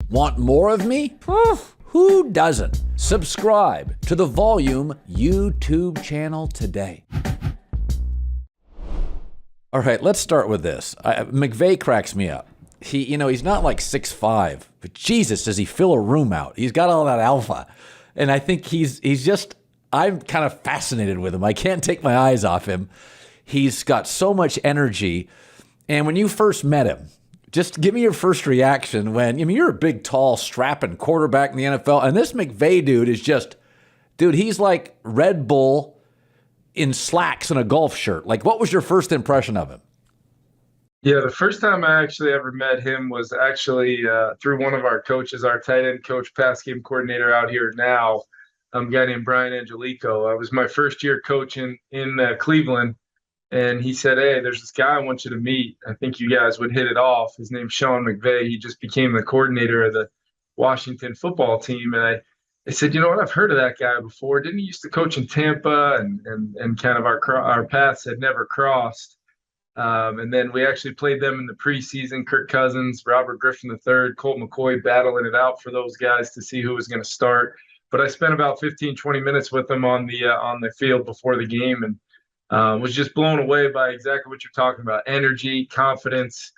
Want more of me? Who doesn't? Subscribe to the Volume YouTube channel today. All right, let's start with this. McVay cracks me up. He's not like 6'5", but Jesus, does he fill a room out? He's got all that alpha. And I think I'm kind of fascinated with him. I can't take my eyes off him. He's got so much energy. And when you first met him, just give me your first reaction when, you're a big, tall, strapping quarterback in the NFL, and this McVay dude is he's like Red Bull in slacks and a golf shirt. Like, what was your first impression of him? Yeah, the first time I actually ever met him was actually through one of our coaches, our tight end coach, pass game coordinator out here now, a guy named Brian Angelico. It was my first year coaching in Cleveland. And he said, hey, there's this guy I want you to meet. I think you guys would hit it off. His name's Sean McVay. He just became the coordinator of the Washington football team. And I said, you know what? I've heard of that guy before. Didn't he used to coach in Tampa? And kind of our paths had never crossed. And then we actually played them in the preseason. Kirk Cousins, Robert Griffin III, Colt McCoy battling it out for those guys to see who was going to start. But I spent about 15, 20 minutes with them on the field before the game, and was just blown away by exactly what you're talking about. Energy, confidence,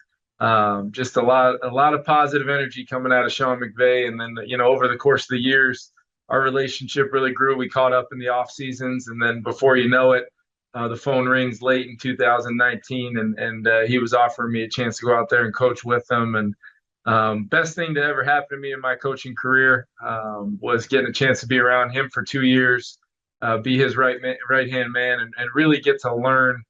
just a lot of positive energy coming out of Sean McVay. And then, over the course of the years, our relationship really grew. We caught up in the off seasons. And then before you know it, the phone rings late in 2019 and he was offering me a chance to go out there and coach with them. And best thing to ever happen to me in my coaching career was getting a chance to be around him for 2 years. Be his right-hand man and really get to learn,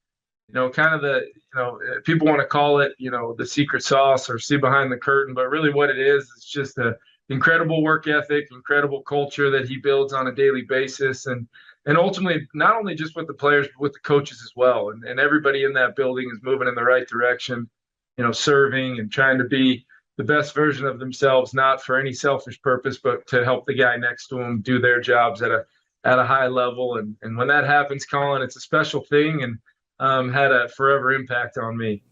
kind of people want to call it, the secret sauce or see behind the curtain, but really what it is, it's just an incredible work ethic, incredible culture that he builds on a daily basis. And ultimately, not only just with the players, but with the coaches as well. And everybody in that building is moving in the right direction, serving and trying to be the best version of themselves, not for any selfish purpose, but to help the guy next to them do their jobs at a high level. And when that happens, Colin, it's a special thing and had a forever impact on me.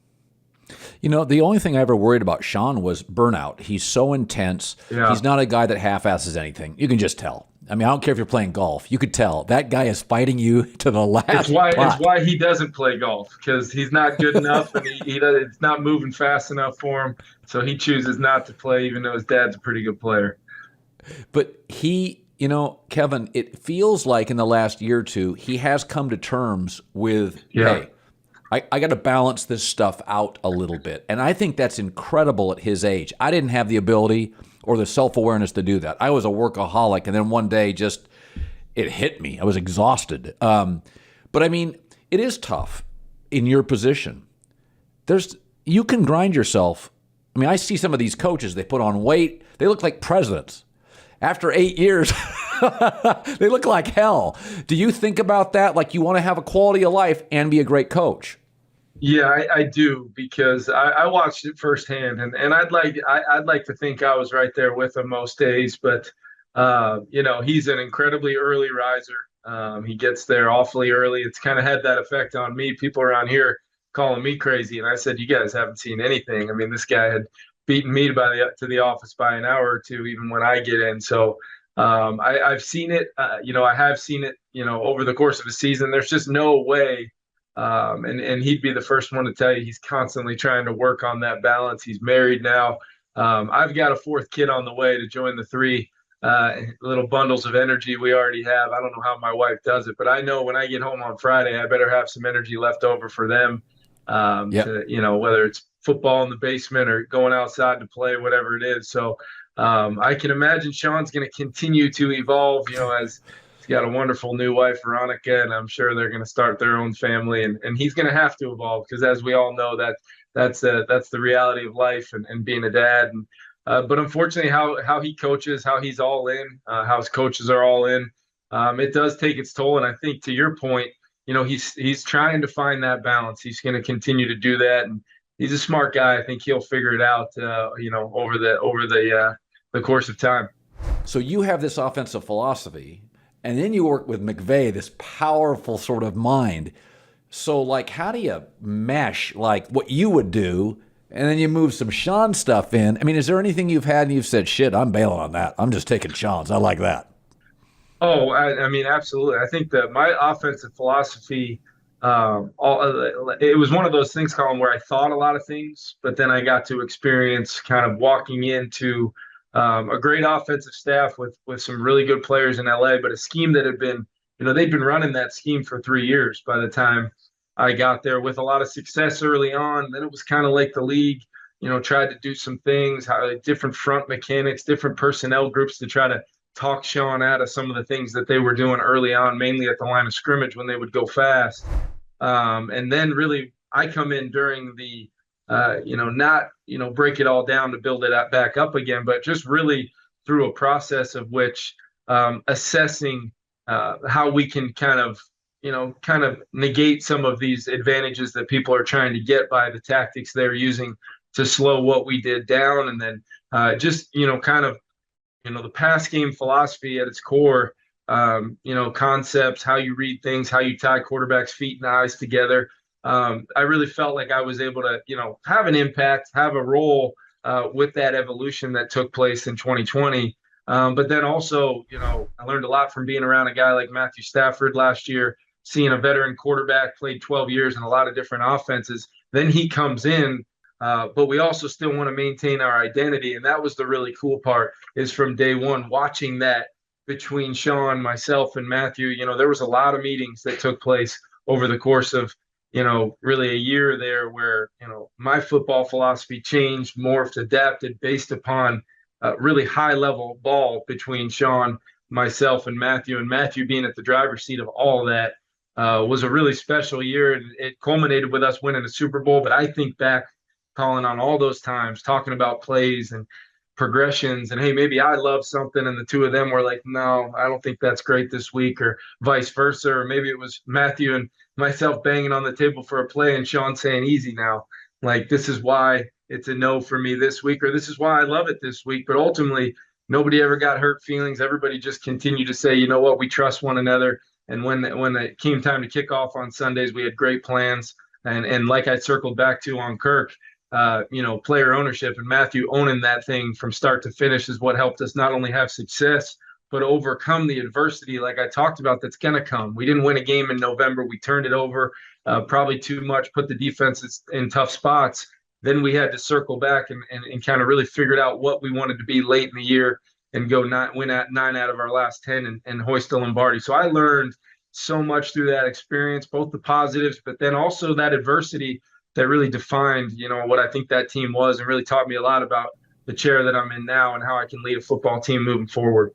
The only thing I ever worried about Sean was burnout. He's so intense. Yeah. He's not a guy that half-asses anything. You can just tell. I don't care if you're playing golf. You could tell. That guy is fighting you to the last It's why he doesn't play golf, because he's not good enough and it's not moving fast enough for him. So he chooses not to play, even though his dad's a pretty good player. But Kevin, it feels like in the last year or two, he has come to terms with, hey, I got to balance this stuff out a little bit. And I think that's incredible at his age. I didn't have the ability or the self-awareness to do that. I was a workaholic, and then one day it hit me. I was exhausted. But it is tough in your position. You can grind yourself. I see some of these coaches, they put on weight. They look like presidents. After 8 years, they look like hell. Do you think about that? Like, you want to have a quality of life and be a great coach? Yeah, I do, because I watched it firsthand, and I'd like to think I was right there with him most days. But he's an incredibly early riser. He gets there awfully early. It's kind of had that effect on me. People around here calling me crazy, and I said, "You guys haven't seen anything." This guy had beaten me to the office by an hour or two, even when I get in. So I've seen it. I have seen it. Over the course of a season, there's just no way. And he'd be the first one to tell you he's constantly trying to work on that balance. He's married now. I've got a fourth kid on the way to join the 3 little bundles of energy we already have. I don't know how my wife does it, but I know when I get home on Friday, I better have some energy left over for them. Whether it's football in the basement or going outside to play, whatever it is. So I can imagine Sean's going to continue to evolve, as he's got a wonderful new wife, Veronica, and I'm sure they're going to start their own family, and he's going to have to evolve, because as we all know, that's the reality of life and being a dad. And but unfortunately, how he coaches, how he's all in, how his coaches are all in, it does take its toll. And I think, to your point, he's trying to find that balance. He's going to continue to do that, and he's a smart guy. I think he'll figure it out, over the course of time. So you have this offensive philosophy, and then you work with McVay, this powerful sort of mind. So, how do you mesh, what you would do And then you move some Sean stuff in. I mean, is there anything you've had and you've said, shit, I'm bailing on that. I'm just taking Sean's. I like that. Oh, I mean, absolutely. I think that my offensive philosophy, it was one of those things, Colin, where I thought a lot of things, but then I got to experience kind of walking into a great offensive staff with some really good players in LA, but a scheme that had been, they'd been running that scheme for 3 years by the time I got there, with a lot of success early on. Then it was kind of like the league, tried to do some things, different front mechanics, different personnel groups to try to talk Sean out of some of the things that they were doing early on, mainly at the line of scrimmage when they would go fast. And then really I come in during the, not, break it all down to build it back up again, but just really through a process of which assessing how we can kind of negate some of these advantages that people are trying to get by the tactics they're using to slow what we did down. And then the pass game philosophy at its core, concepts, how you read things, how you tie quarterbacks' feet and eyes together. I really felt like I was able to, have an impact, have a role with that evolution that took place in 2020. But then also, I learned a lot from being around a guy like Matthew Stafford last year, seeing a veteran quarterback, played 12 years in a lot of different offenses. Then he comes in. But we also still want to maintain our identity. And that was the really cool part, is from day one, watching that between Sean, myself, and Matthew. There was a lot of meetings that took place over the course of, really a year there where, my football philosophy changed, morphed, adapted based upon really high level ball between Sean, myself, and Matthew being at the driver's seat of all of that. Was a really special year, and it culminated with us winning a Super Bowl. But I think back, Colin, on all those times, talking about plays and progressions, and hey, maybe I love something and the two of them were like, no, I don't think that's great this week, or vice versa. Or maybe it was Matthew and myself banging on the table for a play and Sean saying, easy now, like, this is why it's a no for me this week, or this is why I love it this week. But ultimately, nobody ever got hurt feelings. Everybody just continued to say, you know what, we trust one another. And when it came time to kick off on Sundays, we had great plans. And like I circled back to on Kirk, player ownership and Matthew owning that thing from start to finish is what helped us not only have success, but overcome the adversity, like I talked about, that's going to come. We didn't win a game in November. We turned it over probably too much, put the defenses in tough spots. Then we had to circle back and kind of really figured out what we wanted to be late in the year and win at 9 out of our last 10 and hoist the Lombardi. So I learned so much through that experience, both the positives, but then also that adversity that really defined, what I think that team was, and really taught me a lot about the chair that I'm in now and how I can lead a football team moving forward.